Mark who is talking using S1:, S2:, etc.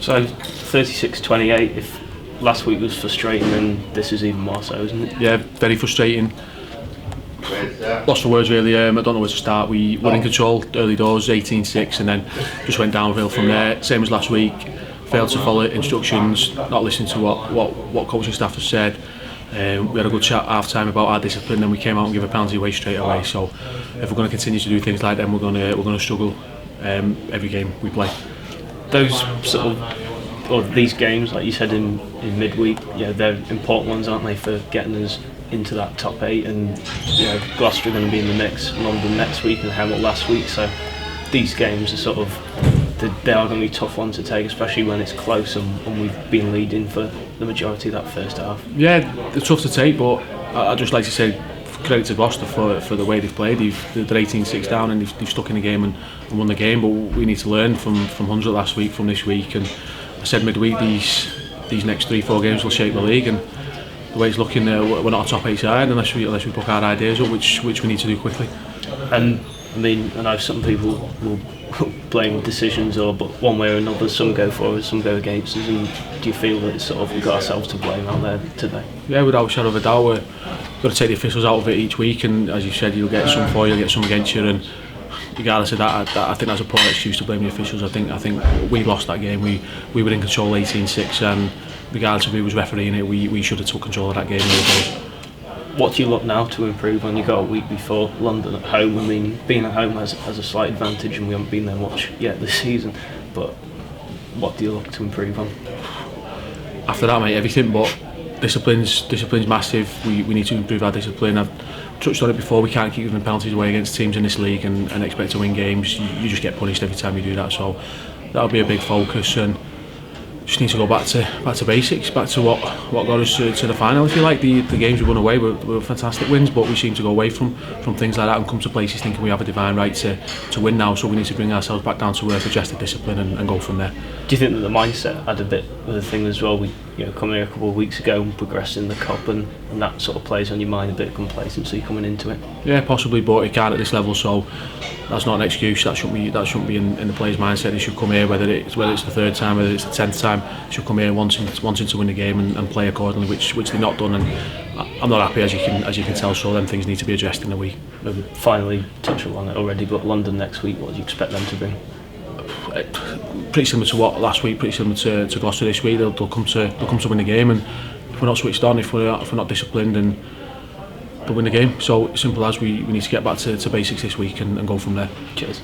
S1: So 36-28, if last week was frustrating, then this is even more so, isn't it?
S2: Yeah, very frustrating. Lost for words really. I don't know where to start. We were in control early doors, 18-6, and then just went downhill from there. Same as last week. Failed to follow instructions, not listening to what coaching staff have said. We had a good chat half time about our discipline, and we came out and gave a penalty away straight away. So if we're going to continue to do things like that, we're going to struggle every game we play.
S1: Those sort of, or these games, like you said in midweek, yeah, they're important ones, aren't they, for getting us into that top 8? And Gloucester are going to be in the mix, London next week, and Hemel last week. So these games are sort of, they are going to be tough ones to take, especially when it's close and we've been leading for the majority of that first half.
S2: Yeah, they're tough to take, but I'd just like to say credit to Gloucester for the way they've played. They're 18-6 down and they've stuck in the game and won the game, but we need to learn from 100 last week, from this week. And I said midweek, these next 3-4 games will shape the league, and the way it's looking, we're not a top 8 side unless we book our ideas up, which we need to do quickly.
S1: And I mean, I know some people will blame decisions, but one way or another, some go for us, some go against us. And do you feel that it's sort of we've got ourselves to blame out there today?
S2: Yeah, without a shadow of a doubt, we're got to take the officials out of it each week, and as you said, you'll get some for you, you'll get some against you, and regardless of that, I think that's a poor excuse to blame the officials. I think we lost that game. We were in control 18-6, and regardless of who was refereeing it, we should have took control of that game.
S1: What do you look now to improve on? You got a week before London at home. I mean, being at home has a slight advantage, and we haven't been there much yet this season. But what do you look to improve on?
S2: After that, mate, everything. But discipline's massive. We need to improve our discipline. I've touched on it before. We can't keep giving penalties away against teams in this league and expect to win games. You just get punished every time you do that. So that'll be a big focus, and just need to go back to basics, back to what got us to the final, if you like. The games we won away were fantastic wins, but we seem to go away from things like that and come to places thinking we have a divine right to win now. So we need to bring ourselves back down to earth, adjust the discipline, and go from there.
S1: Do you think that the mindset had a bit of a thing as well? We coming here a couple of weeks ago and progressing the cup, and that sort of plays on your mind, a bit of complacency coming into it.
S2: Yeah, possibly, but it can't at this level. So that's not an excuse. That shouldn't be in the players' mindset. They should come here, whether it's the third time, whether it's the 10th time. They should come here wanting to win the game and play accordingly, which they've not done. And I'm not happy, as you can tell. So then things need to be addressed in the week.
S1: We've finally touched on it already, but London next week, what do you expect them to bring?
S2: Pretty similar to what last week, pretty similar to Gloucester this week. They'll come to win the game, and if we're not switched on, if we're not disciplined, and they'll win the game. So simple as we need to get back to basics this week and go from there.
S1: Cheers.